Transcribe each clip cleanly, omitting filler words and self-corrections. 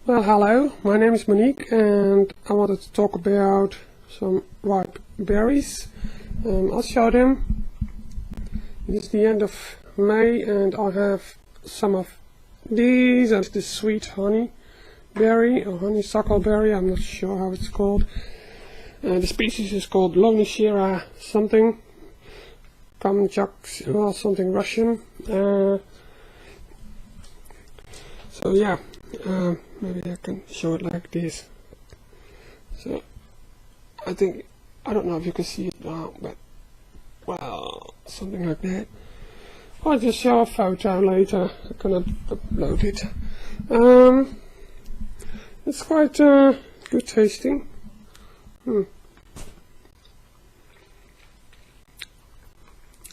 Well, hello, my name is Monique and I wanted to talk about some ripe berries. I'll show them. It's the end of May and I have some of these. That's the sweet honeyberry or honeysuckle berry, I'm not sure how it's called. The species is called Lonicera something. Kamchak, well, something Russian. So yeah. Maybe I can show it like this. So I don't know if you can see it now, but well, something like that. I'll just show a photo later. I'm gonna upload it. It's quite good tasting.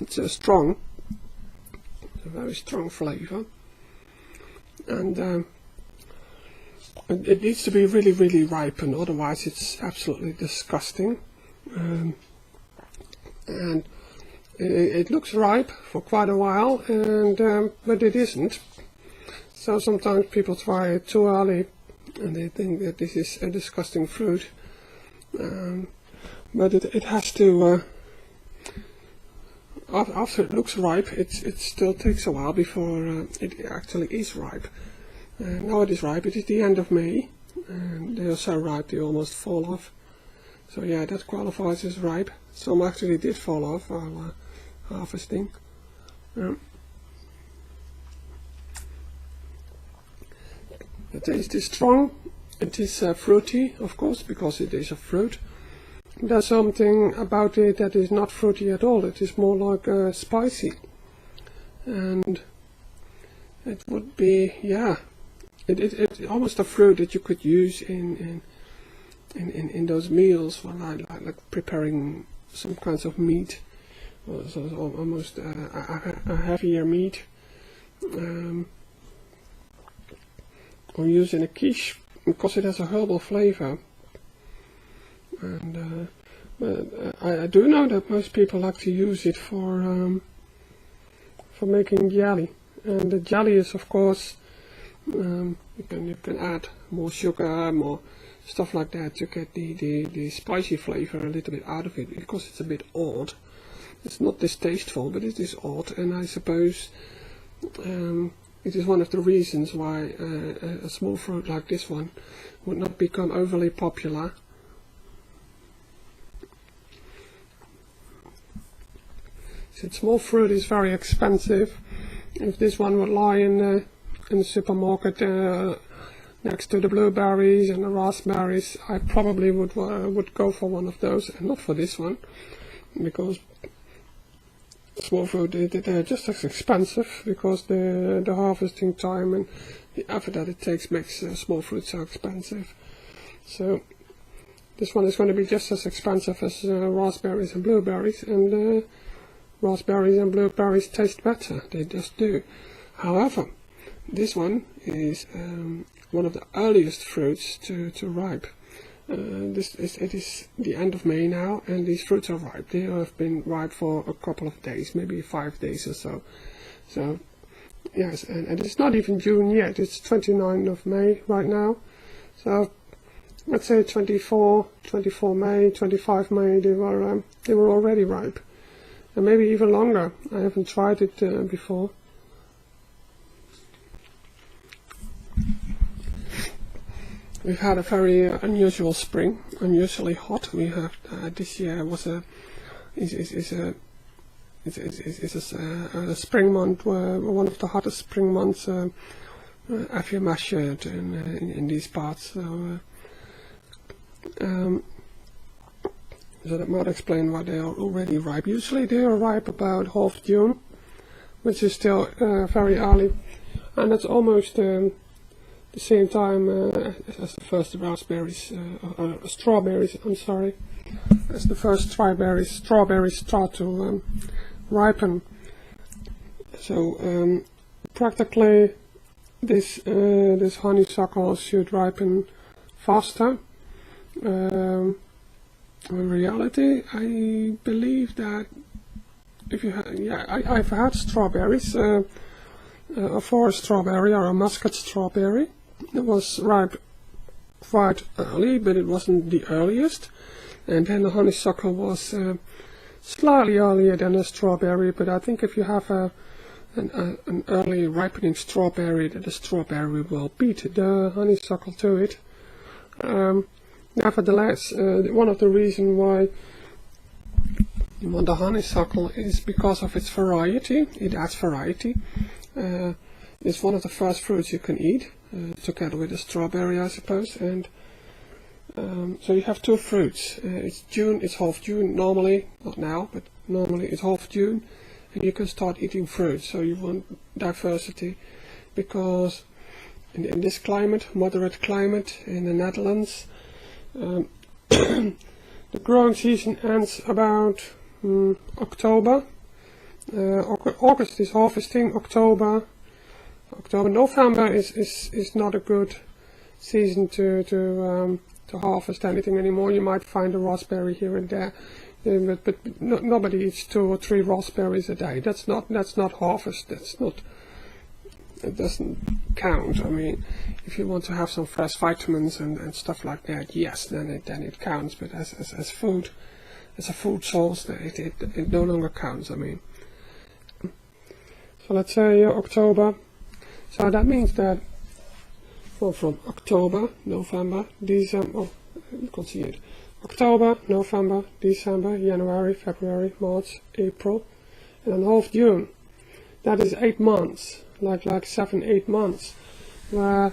It's strong. It's a very strong flavor, and it needs to be really, really ripened, otherwise it's absolutely disgusting. And it looks ripe for quite a while, and but it isn't. So sometimes people try it too early, and they think that this is a disgusting fruit. But it has to. After it looks ripe, it still takes a while before it actually is ripe. Now it is ripe. It is the end of May, and they are so ripe they almost fall off. So yeah, that qualifies as ripe. Some actually did fall off while harvesting. The taste is strong. It is fruity, of course, because it is a fruit. There's something about it that is not fruity at all. It is more like spicy, and it would be, yeah. It's almost a fruit that you could use in those meals, when like preparing some kinds of meat, so almost a heavier meat, or use in a quiche because it has a herbal flavor. And I do know that most people like to use it for making jelly, and the jelly is, of course. You can add more sugar, more stuff like that to get the spicy flavor a little bit out of it, because it's a bit odd. It's not distasteful, but it is odd, and I suppose it is one of the reasons why a small fruit like this one would not become overly popular. Since small fruit is very expensive, if this one would lie in the supermarket next to the blueberries and the raspberries, I probably would go for one of those and not for this one, because small fruit, they're just as expensive, because the harvesting time and the effort that it takes makes small fruit so expensive. So this one is going to be just as expensive as raspberries and blueberries, and raspberries and blueberries taste better, they just do. However, this one is one of the earliest fruits to ripe. It is the end of May now, and these fruits are ripe. They have been ripe for a couple of days, maybe 5 days or so. So yes, and it's not even June yet. It's 29th of May right now. So let's say 24 May, 25 May, they were already ripe, and maybe even longer. I haven't tried it before. We've had a very unusual spring, unusually hot. We have this year was a spring month, one of the hottest spring months I've ever measured in these parts. So that might explain why they are already ripe. Usually they are ripe about half June, which is still very early, and it's almost the same time as the first raspberries, strawberries, I'm sorry, as the first strawberries start to ripen. So practically this honeysuckle should ripen faster. In reality, I believe that if you I've had strawberries, a forest strawberry or a muscat strawberry, it was ripe quite early, but it wasn't the earliest. And then the honeysuckle was slightly earlier than a strawberry, but I think if you have an early ripening strawberry, that the strawberry will beat the honeysuckle to it. Nevertheless, one of the reasons why you want the honeysuckle is because of its variety. It adds variety. It's one of the first fruits you can eat, together with the strawberry, I suppose. And so you have two fruits. It's June, it's half June normally, not now, but normally it's half June, and you can start eating fruit. So you want diversity, because in this climate, moderate climate in the Netherlands, the growing season ends about October. August is harvesting. November is not a good season to harvest anything anymore. You might find a raspberry here and there, but nobody eats 2 or 3 raspberries a day. That's not harvest. It doesn't count. I mean, if you want to have some fresh vitamins and stuff like that, yes, then it counts. But as food, as a food source, it no longer counts. I mean, so let's say October. So that means that from October, November, December, you can see it. October, November, December, January, February, March, April, and then half June. That is 8 months. Like 7-8 months, where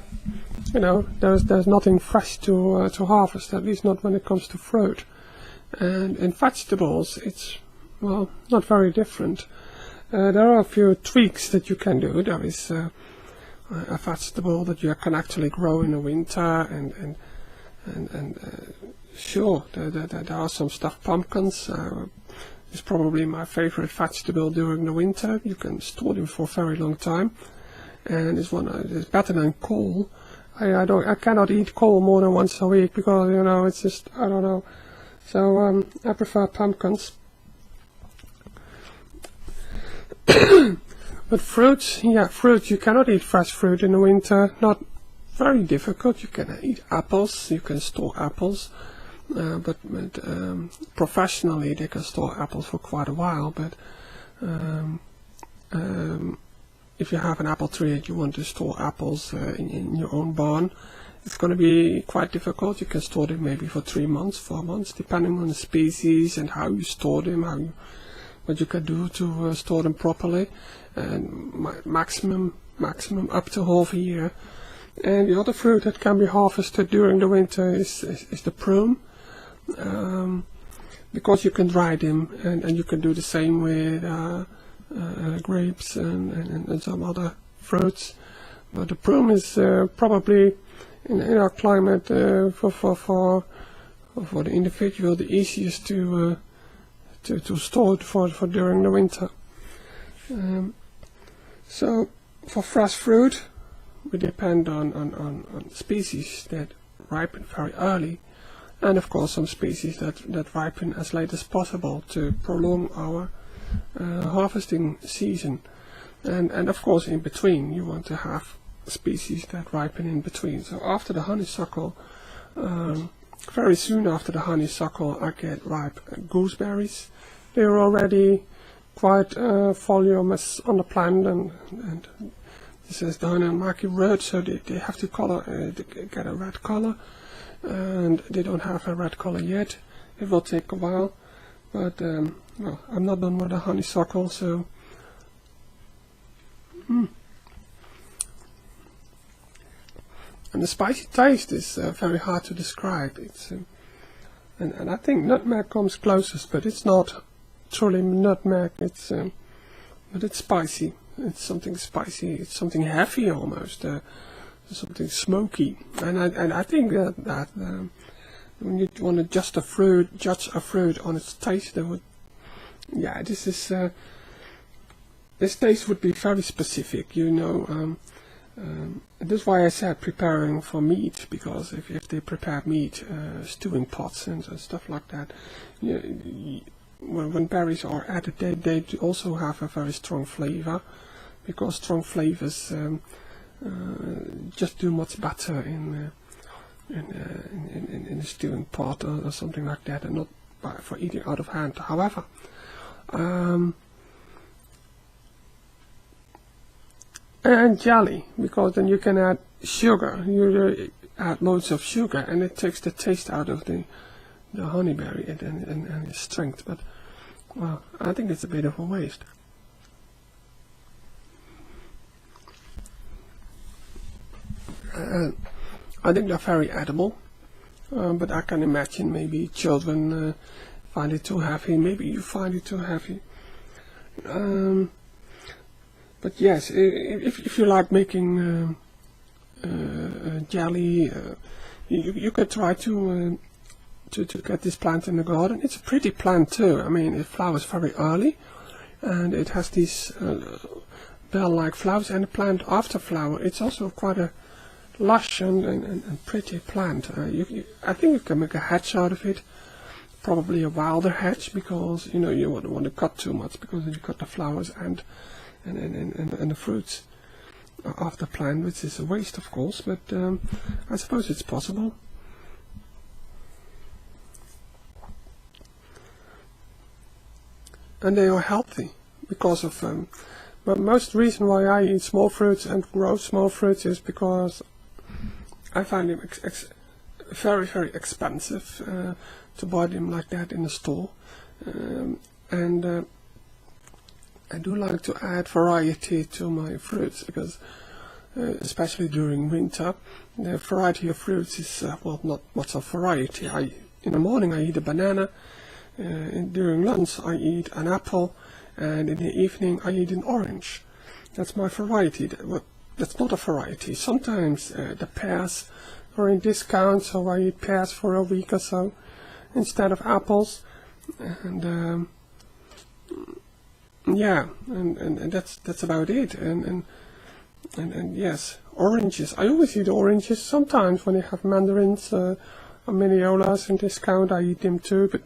there's nothing fresh to harvest, at least not when it comes to fruit. And in vegetables, it's not very different. There are a few tweaks that you can do. There is a vegetable that you can actually grow in the winter, and sure, there are some stuffed pumpkins. It's probably my favorite vegetable during the winter. You can store them for a very long time, and it's better than coal. I cannot eat coal more than once a week, because it's just, I don't know. So I prefer pumpkins. But fruits, you cannot eat fresh fruit in the winter. Not very difficult. You can eat apples. You can store apples. But professionally they can store apples for quite a while, but if you have an apple tree and you want to store apples in your own barn, it's going to be quite difficult. You can store them maybe for 3 months, 4 months, depending on the species and how you store them, what you can do to store them properly, and maximum up to half a year. And the other fruit that can be harvested during the winter is the prune. Because you can dry them, and you can do the same with grapes and some other fruits. But the prune is probably in our climate for the individual the easiest to store it for during the winter. So for fresh fruit, we depend on species that ripen very early. And of course some species that ripen as late as possible to prolong our harvesting season. And of course in between you want to have species that ripen in between. So after the honeysuckle, very soon after the honeysuckle, I get ripe gooseberries. They're already quite voluminous on the plant, and this is the honeyberry red, so they have to get a red color. And they don't have a red color yet. It will take a while, but I'm not done with the honeysuckle, so and the spicy taste is very hard to describe. It's and I think nutmeg comes closest, but it's not truly nutmeg. It's but it's spicy. It's something spicy. It's something heavy almost. Something smoky, and I think that when you want to judge a fruit on its taste, this taste would be very specific, That's why I said preparing for meat, because if they prepare meat, stewing pots and stuff like that, when berries are added, they also have a very strong flavor, because strong flavors just do much better in a stewing pot or something like that, and not for eating out of hand. However, and jelly, because then you can add sugar. You add loads of sugar, and it takes the taste out of the honeyberry and its strength. But well, I think it's a bit of a waste. I think they're very edible, but I can imagine maybe children find it too heavy. Maybe you find it too heavy. But yes, if you like making jelly, you could try to get this plant in the garden. It's a pretty plant too. I mean, it flowers very early, and it has these bell-like flowers. And the plant after flower, it's also quite a lush and pretty plant. I think you can make a hedge out of it, probably a wilder hedge, because you know you wouldn't want to cut too much, because then you cut the flowers and the fruits of the plant, which is a waste, of course. But I suppose it's possible. And they are healthy because of but most reason why I eat small fruits and grow small fruits is because I find them very, very expensive to buy them like that in the store, and I do like to add variety to my fruits, because especially during winter, the variety of fruits is well, not much of variety. In the morning I eat a banana, during lunch I eat an apple, and in the evening I eat an orange. That's my variety. That's not a variety. Sometimes the pears are in discount, so I eat pears for a week or so instead of apples, and yeah, and that's about it. And yes, oranges. I always eat oranges. Sometimes when they have mandarins or miniolas in discount, I eat them too, but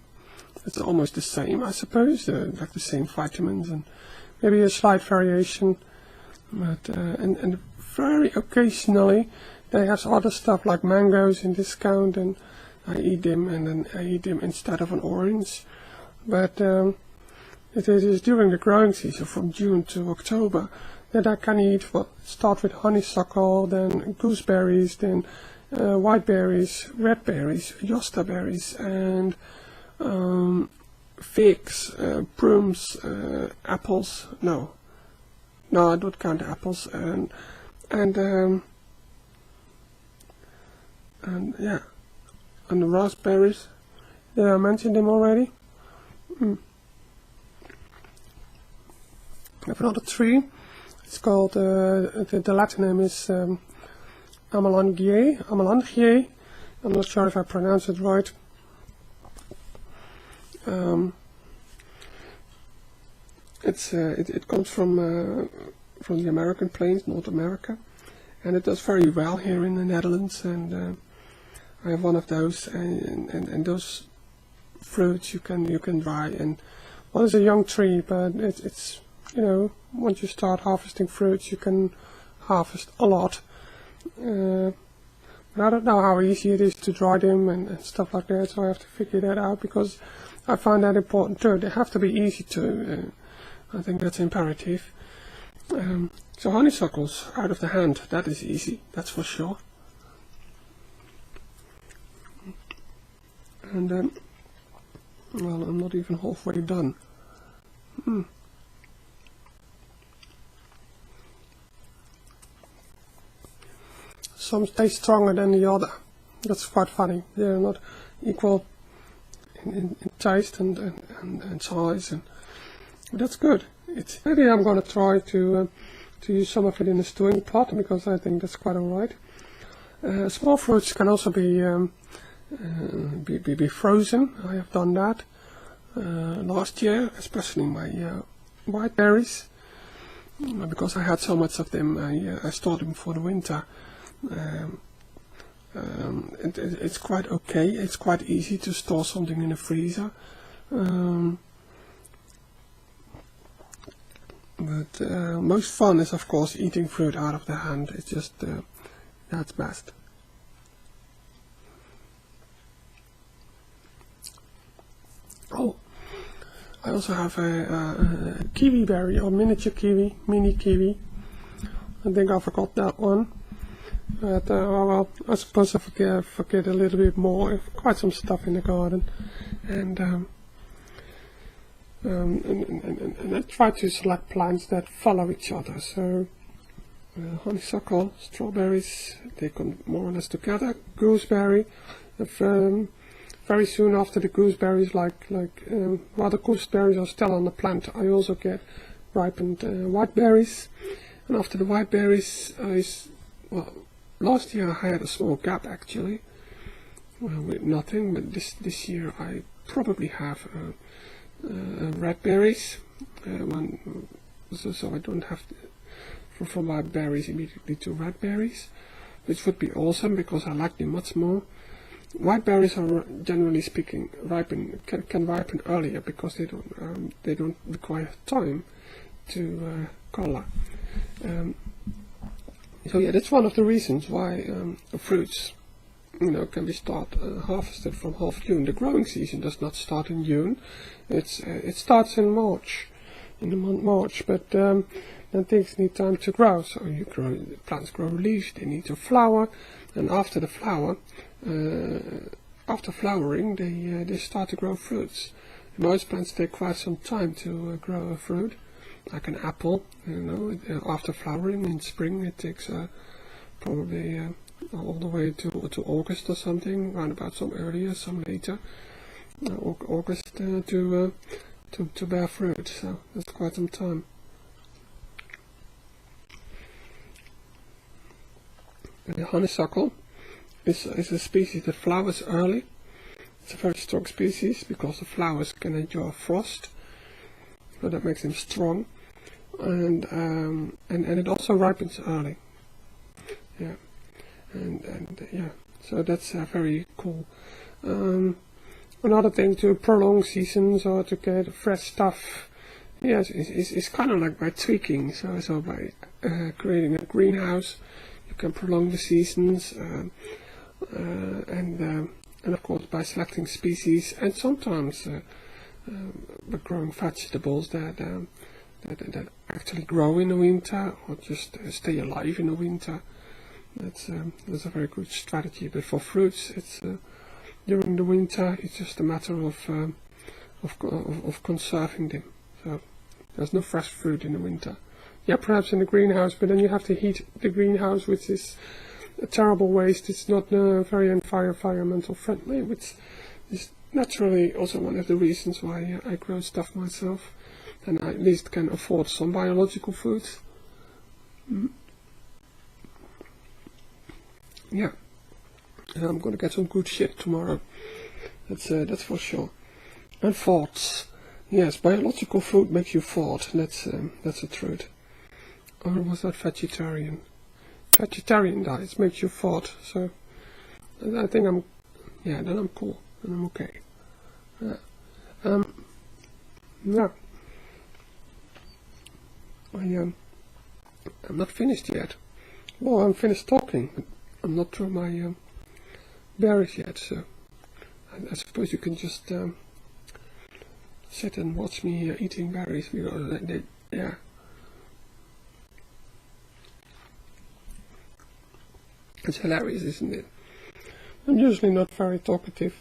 it's almost the same, I suppose. Like the same vitamins and maybe a slight variation. But and very occasionally they have other stuff like mangoes in discount, and I eat them, and then I eat them instead of an orange. But it is during the growing season from June to October that I can eat. Well, start with honeysuckle, then gooseberries, then white berries, red berries, yosta berries, and figs, prunes, apples. No, I don't count apples, and yeah, and the raspberries. Did I mention them already? I have another tree. It's called the Latin name is Amelanchier. I'm not sure if I pronounce it right. It comes from the American plains, North America, and it does very well here in the Netherlands. And I have one of those, and those fruits you can dry. And well, it's a young tree, but it's you know, once you start harvesting fruits, you can harvest a lot. But I don't know how easy it is to dry them and stuff like that, so I have to figure that out, because I find that important too. They have to be easy to. I think that's imperative. So honeysuckles out of the hand, that is easy, that's for sure. And well, I'm not even halfway done. Some taste stronger than the other. That's quite funny. They're not equal in taste and size, and that's good. Maybe I'm going to try to use some of it in a stewing pot, because I think that's quite alright. Small fruits can also be frozen. I have done that last year, especially my white berries, because I had so much of them. I stored them for the winter. It's quite okay. It's quite easy to store something in the freezer. But most fun is, of course, eating fruit out of the hand. It's just that's best. Oh, I also have a kiwi berry, or miniature kiwi, mini kiwi. I think I forgot that one. But oh well, I suppose I forget a little bit more. I have quite some stuff in the garden, and I try to select plants that follow each other. So honeysuckle, strawberries, they come more or less together. Gooseberry, very soon after the gooseberries, while the gooseberries are still on the plant, I also get ripened white berries. And after the white berries, last year I had a small gap actually, with nothing, but this year I probably have red berries, so I don't have from white berries immediately to red berries, which would be awesome because I like them much more. White berries are, generally speaking, can ripen earlier because they don't require time to color. So yeah, that's one of the reasons why fruits, can be harvested from half June. The growing season does not start in June; it starts in March, in the month March. But then things need time to grow. So plants grow leaves; they need to flower, and after the flower, after flowering, they start to grow fruits. Most plants take quite some time to grow a fruit. Like an apple, after flowering in spring, it takes probably all the way to August or something, around about some earlier, some later, August to bear fruit. So that's quite some time. And the honeysuckle is a species that flowers early. It's a very strong species because the flowers can endure frost, so that makes them strong. And it also ripens early. Yeah, and yeah, so that's very cool. Another thing to prolong seasons or to get fresh stuff, yes, is kind of like by tweaking. So by creating a greenhouse, you can prolong the seasons, and of course by selecting species, and sometimes by growing vegetables that actually grow in the winter or just stay alive in the winter. That's a very good strategy. But for fruits, it's during the winter. It's just a matter of conserving them. So there's no fresh fruit in the winter. Yeah, perhaps in the greenhouse, but then you have to heat the greenhouse, which is a terrible waste. It's not very environmental friendly, which is naturally also one of the reasons why I grow stuff myself. And I at least can afford some biological foods. Yeah, and I'm gonna get some good shit tomorrow. That's for sure. And forts, yes, biological food makes you fart. That's the truth. Or was that vegetarian? Vegetarian diets makes you fart. So I think then I'm cool and I'm okay. Yeah. I'm not finished yet. Well, I'm finished talking, but I'm not through my berries yet, so I suppose you can just sit and watch me eating berries, because yeah. It's hilarious, isn't it? I'm usually not very talkative.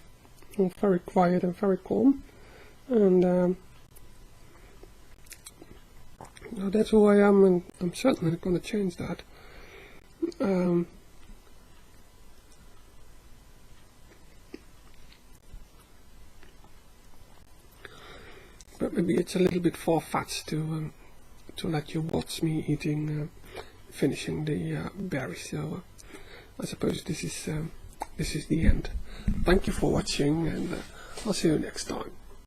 I'm very quiet and very calm, and that's who I am, and I'm certainly not going to change that. But maybe it's a little bit far-fetched to let you watch me eating, finishing the berries. So I suppose this is the end. Thank you for watching, and I'll see you next time.